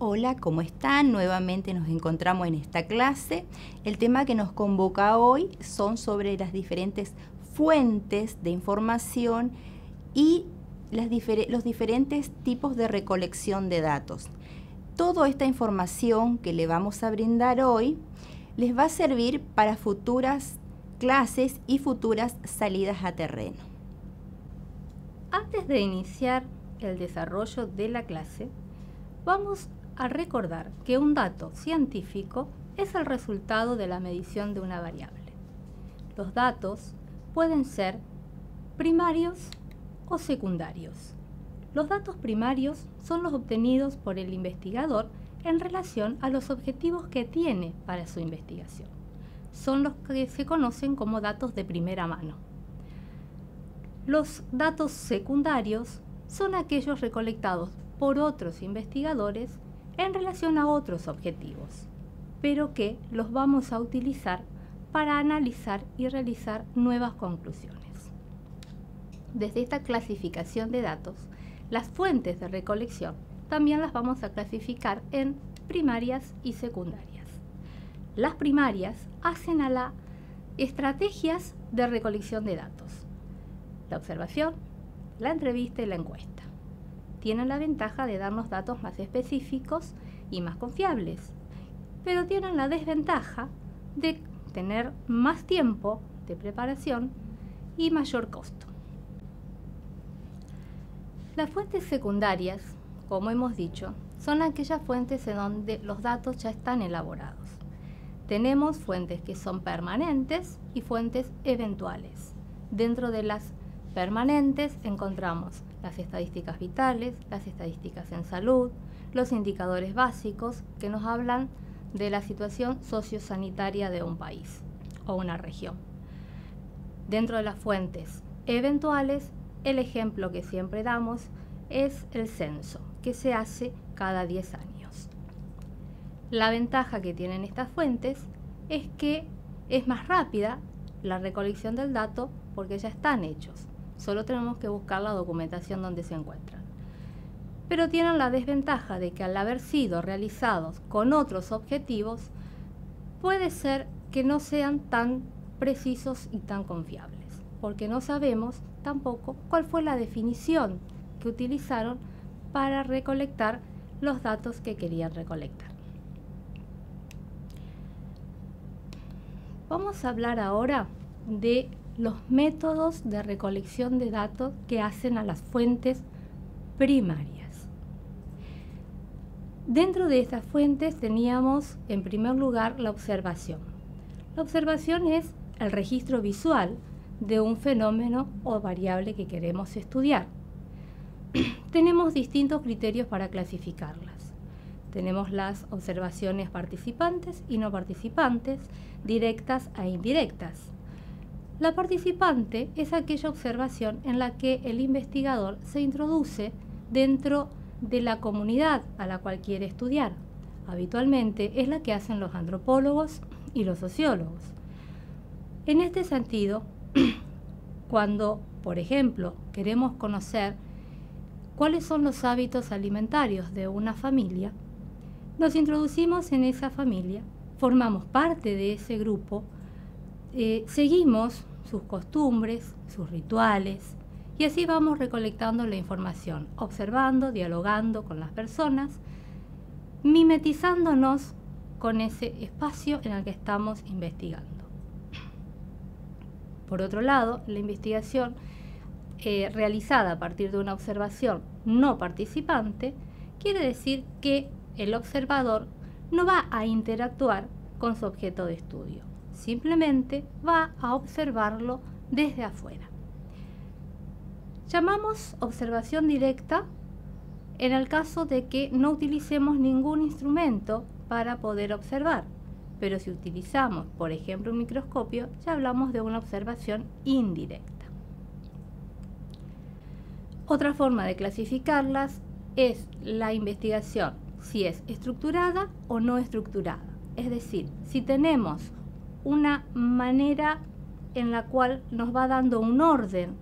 Hola, ¿cómo están? Nuevamente nos encontramos en esta clase. El tema que nos convoca hoy son sobre las diferentes fuentes de información y los diferentes tipos de recolección de datos. Toda esta información que le vamos a brindar hoy les va a servir para futuras clases y futuras salidas a terreno. Antes de iniciar el desarrollo de la clase, vamos a recordar que un dato científico es el resultado de la medición de una variable. Los datos pueden ser primarios o secundarios. Los datos primarios son los obtenidos por el investigador en relación a los objetivos que tiene para su investigación. Son los que se conocen como datos de primera mano. Los datos secundarios son aquellos recolectados por otros investigadores en relación a otros objetivos, pero que los vamos a utilizar para analizar y realizar nuevas conclusiones. Desde esta clasificación de datos, las fuentes de recolección también las vamos a clasificar en primarias y secundarias. Las primarias hacen a las estrategias de recolección de datos: la observación, la entrevista y la encuesta. Tienen la ventaja de darnos datos más específicos y más confiables, pero tienen la desventaja de tener más tiempo de preparación y mayor costo. Las fuentes secundarias, como hemos dicho, son aquellas fuentes en donde los datos ya están elaborados. Tenemos fuentes que son permanentes y fuentes eventuales. Dentro de las permanentes encontramos las estadísticas vitales, las estadísticas en salud, los indicadores básicos que nos hablan de la situación sociosanitaria de un país o una región. Dentro de las fuentes eventuales, el ejemplo que siempre damos es el censo, que se hace cada 10 años. La ventaja que tienen estas fuentes es que es más rápida la recolección del dato porque ya están hechos. Solo tenemos que buscar la documentación donde se encuentran. Pero tienen la desventaja de que al haber sido realizados con otros objetivos, puede ser que no sean tan precisos y tan confiables, porque no sabemos tampoco cuál fue la definición que utilizaron para recolectar los datos que querían recolectar. Vamos a hablar ahora de los métodos de recolección de datos que hacen a las fuentes primarias. Dentro de estas fuentes teníamos en primer lugar la observación. La observación es el registro visual de un fenómeno o variable que queremos estudiar. Tenemos distintos criterios para clasificarlas. Tenemos las observaciones participantes y no participantes, directas e indirectas. La participante es aquella observación en la que el investigador se introduce dentro de la comunidad a la cual quiere estudiar. Habitualmente es la que hacen los antropólogos y los sociólogos. En este sentido, cuando, por ejemplo, queremos conocer cuáles son los hábitos alimentarios de una familia, nos introducimos en esa familia, formamos parte de ese grupo, seguimos sus costumbres, sus rituales, y así vamos recolectando la información, observando, dialogando con las personas, mimetizándonos con ese espacio en el que estamos investigando. Por otro lado, la investigación realizada a partir de una observación no participante quiere decir que el observador no va a interactuar con su objeto de estudio. Simplemente va a observarlo desde afuera. Llamamos observación directa en el caso de que no utilicemos ningún instrumento para poder observar. Pero si utilizamos, por ejemplo, un microscopio, ya hablamos de una observación indirecta. Otra forma de clasificarlas es la investigación, si es estructurada o no estructurada. Es decir, si tenemos una manera en la cual nos va dando un orden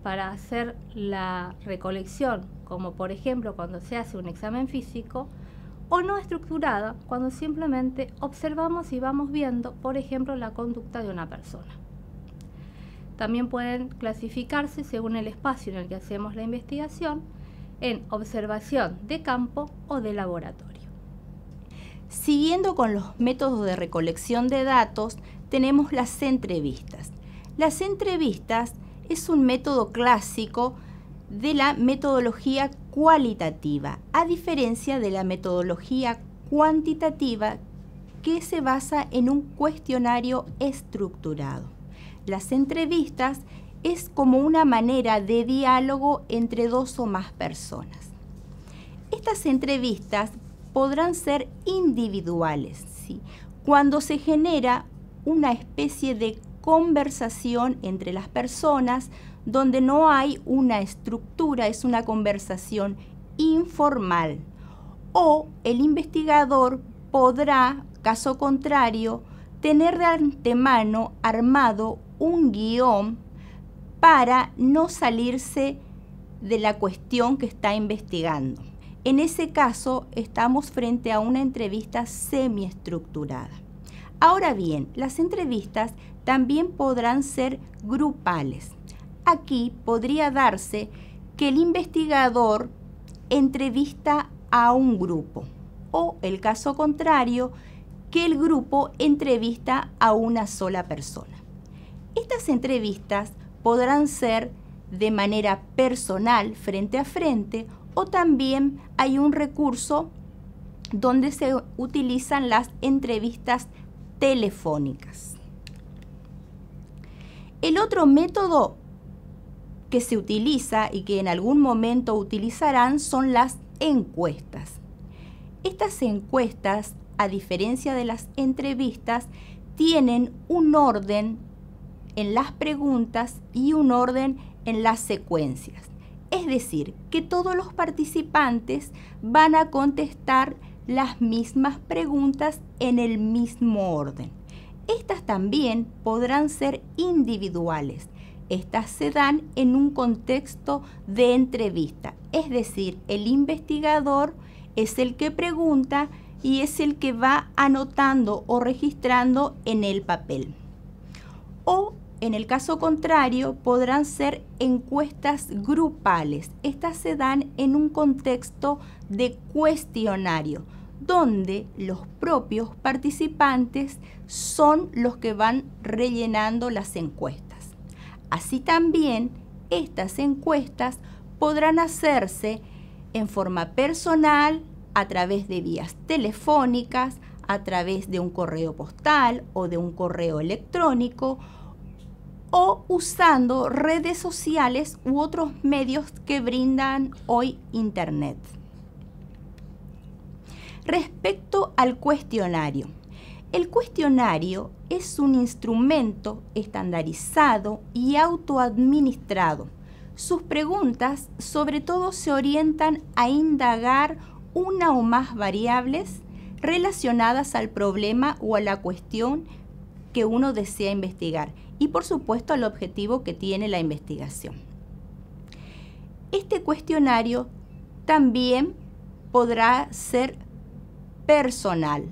para hacer la recolección, como por ejemplo cuando se hace un examen físico, o no estructurada cuando simplemente observamos y vamos viendo, por ejemplo, la conducta de una persona. También pueden clasificarse según el espacio en el que hacemos la investigación en observación de campo o de laboratorio. Siguiendo con los métodos de recolección de datos, tenemos las entrevistas. Las entrevistas es un método clásico de la metodología cualitativa, a diferencia de la metodología cuantitativa que se basa en un cuestionario estructurado. Las entrevistas es como una manera de diálogo entre dos o más personas. Estas entrevistas podrán ser individuales, ¿sí?, cuando se genera una especie de conversación entre las personas donde no hay una estructura, es una conversación informal. O el investigador podrá, caso contrario, tener de antemano armado un guión para no salirse de la cuestión que está investigando. En ese caso, estamos frente a una entrevista semiestructurada. Ahora bien, las entrevistas también podrán ser grupales. Aquí podría darse que el investigador entrevista a un grupo, o el caso contrario, que el grupo entrevista a una sola persona. Estas entrevistas podrán ser de manera personal, frente a frente, o también hay un recurso donde se utilizan las entrevistas telefónicas. El otro método que se utiliza y que en algún momento utilizarán son las encuestas. Estas encuestas, a diferencia de las entrevistas, tienen un orden en las preguntas y un orden en las secuencias. Es decir, que todos los participantes van a contestar las mismas preguntas en el mismo orden. Estas también podrán ser individuales. Estas se dan en un contexto de entrevista, es decir, el investigador es el que pregunta y es el que va anotando o registrando en el papel. O en el caso contrario, podrán ser encuestas grupales. Estas se dan en un contexto de cuestionario, donde los propios participantes son los que van rellenando las encuestas. Así también, estas encuestas podrán hacerse en forma personal, a través de vías telefónicas, a través de un correo postal o de un correo electrónico, o usando redes sociales u otros medios que brindan hoy Internet. Respecto al cuestionario, el cuestionario es un instrumento estandarizado y autoadministrado. Sus preguntas sobre todo se orientan a indagar una o más variables relacionadas al problema o a la cuestión que uno desea investigar y por supuesto al objetivo que tiene la investigación. Este cuestionario también podrá ser personal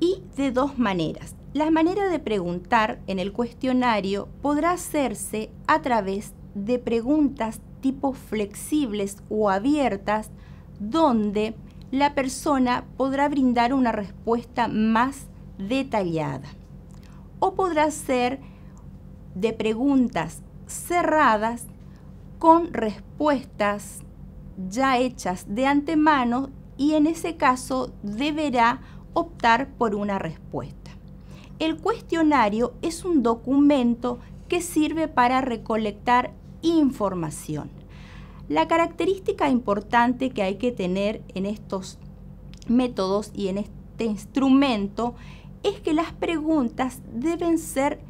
y de dos maneras. La manera de preguntar en el cuestionario podrá hacerse a través de preguntas tipo flexibles o abiertas, donde la persona podrá brindar una respuesta más detallada. O podrá ser de preguntas cerradas con respuestas ya hechas de antemano y en ese caso deberá optar por una respuesta. El cuestionario es un documento que sirve para recolectar información. La característica importante que hay que tener en estos métodos y en este instrumento es que las preguntas deben ser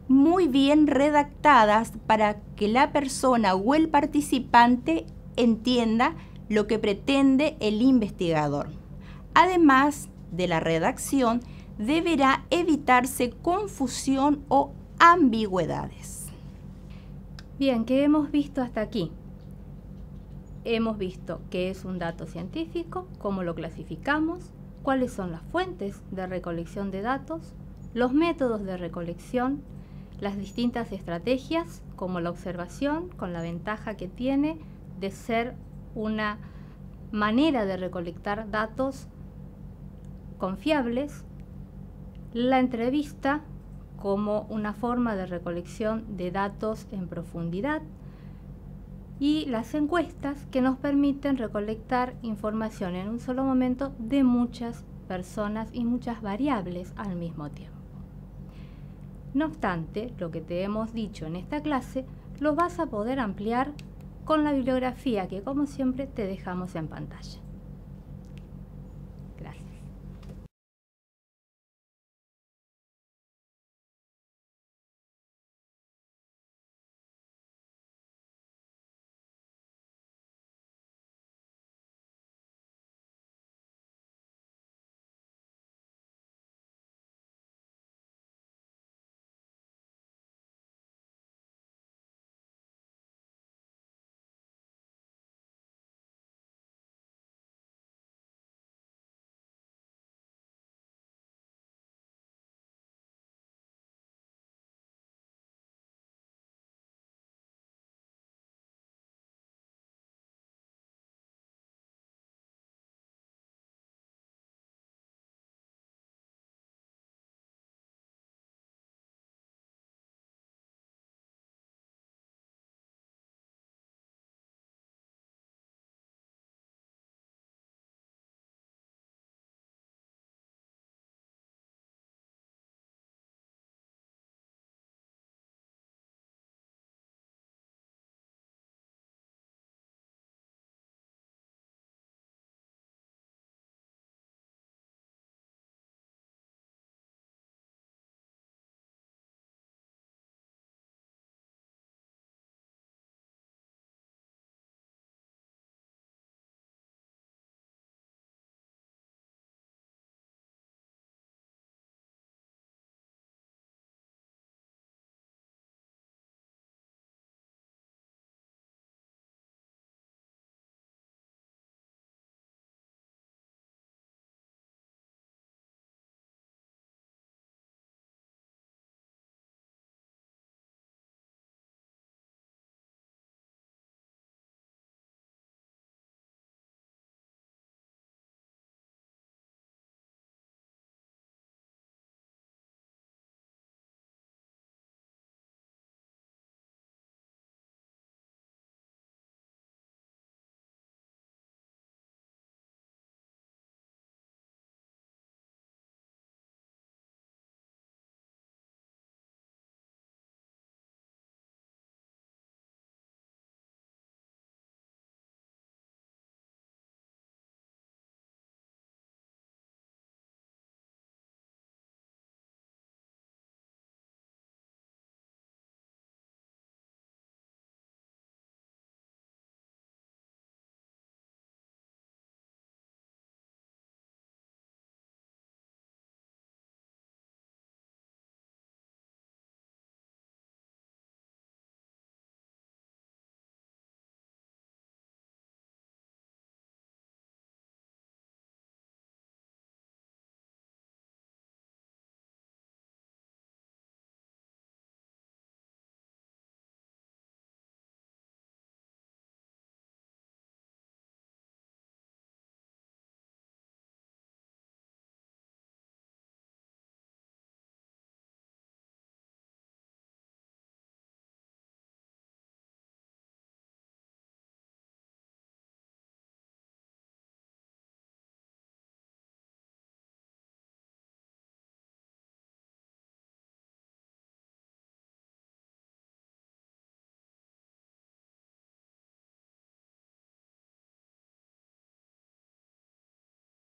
muy bien redactadas para que la persona o el participante entienda lo que pretende el investigador. Además de la redacción, deberá evitarse confusión o ambigüedades. Bien, ¿qué hemos visto hasta aquí? hemos visto qué es un dato científico, cómo lo clasificamos, cuáles son las fuentes de recolección de datos, los métodos de recolección, las distintas estrategias, como la observación, con la ventaja que tiene de ser una manera de recolectar datos confiables, la entrevista como una forma de recolección de datos en profundidad y las encuestas que nos permiten recolectar información en un solo momento de muchas personas y muchas variables al mismo tiempo. No obstante, lo que te hemos dicho en esta clase lo vas a poder ampliar con la bibliografía que, como siempre, te dejamos en pantalla.